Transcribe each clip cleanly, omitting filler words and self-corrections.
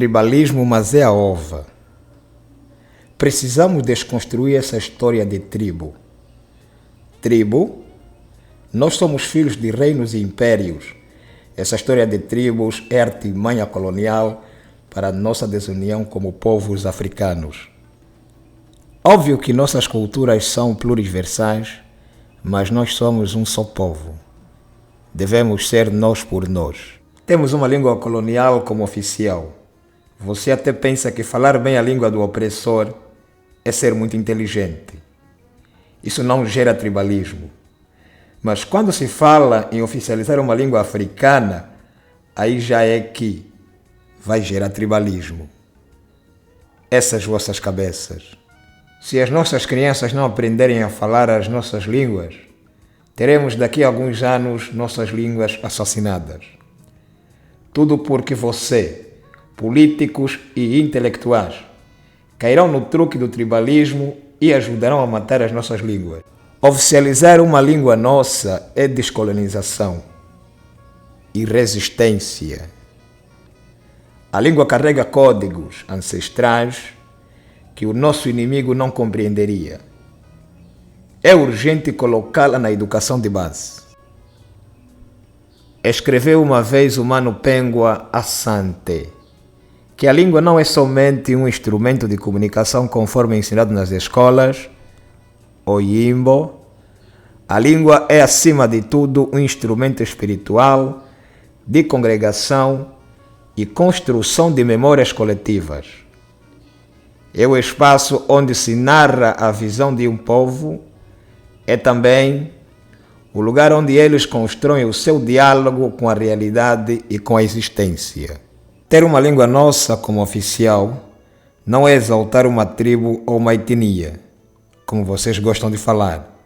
tribalismo, mas é a ova. Precisamos desconstruir essa história de tribo. Tribo? Nós somos filhos de reinos e impérios. Essa história de tribos é artimanha colonial para a nossa desunião como povos africanos. Óbvio que nossas culturas são pluriversais, mas nós somos um só povo. Devemos ser nós por nós. Temos uma língua colonial como oficial. Você até pensa que falar bem a língua do opressor é ser muito inteligente. Isso não gera tribalismo. Mas quando se fala em oficializar uma língua africana, aí já é que vai gerar tribalismo. Essas vossas cabeças. Se as nossas crianças não aprenderem a falar as nossas línguas, teremos daqui a alguns anos nossas línguas assassinadas. Tudo porque você, políticos e intelectuais, cairão no truque do tribalismo e ajudarão a matar as nossas línguas. Oficializar uma língua nossa é descolonização e resistência. A língua carrega códigos ancestrais que o nosso inimigo não compreenderia. É urgente colocá-la na educação de base. Escreveu uma vez o Mano Pengua Asante que a língua não é somente um instrumento de comunicação conforme ensinado nas escolas, o Yimbo. A língua é, acima de tudo, um instrumento espiritual de congregação e construção de memórias coletivas. É o espaço onde se narra a visão de um povo, é também o lugar onde eles constroem o seu diálogo com a realidade e com a existência. Ter uma língua nossa como oficial não é exaltar uma tribo ou uma etnia, como vocês gostam de falar,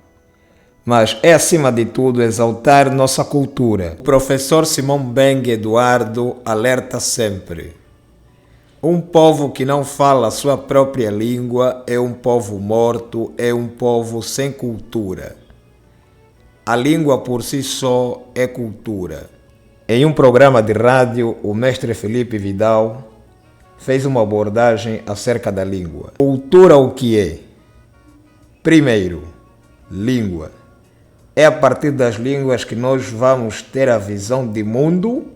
mas é, acima de tudo, exaltar nossa cultura. O professor Simão Beng Eduardo alerta sempre: um povo que não fala a sua própria língua é um povo morto, é um povo sem cultura. A língua por si só é cultura. Em um programa de rádio, o mestre Felipe Vidal fez uma abordagem acerca da língua. Cultura o que é? Primeiro, língua. É a partir das línguas que nós vamos ter a visão de mundo.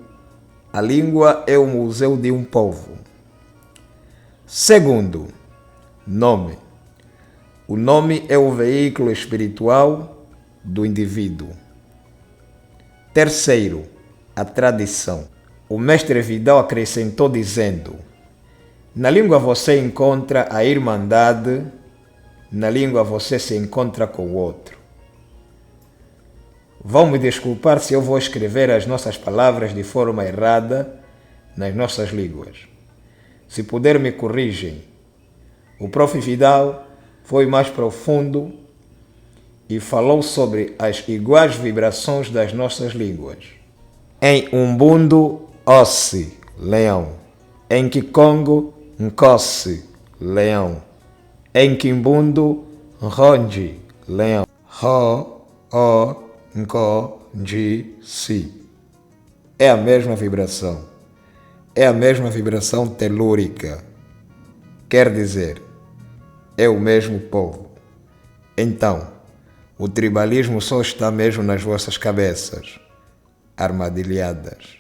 A língua é o museu de um povo. Segundo, nome. O nome é o veículo espiritual do indivíduo. Terceiro, a tradição. O mestre Vidal acrescentou dizendo: na língua você encontra a irmandade, na língua você se encontra com o outro. Vão me desculpar se eu vou escrever as nossas palavras de forma errada nas nossas línguas. Se puder, me corrigem. O prof. Vidal foi mais profundo e falou sobre as iguais vibrações das nossas línguas. Em Umbundo, Ossi, leão. Em Kikongo, Nkosi, leão. Em Kimbundo, Nronji, leão. Ho, O, Nko, Nji, Si. É a mesma vibração. É a mesma vibração telúrica. Quer dizer, é o mesmo povo. Então, o tribalismo só está mesmo nas vossas cabeças, armadilhadas.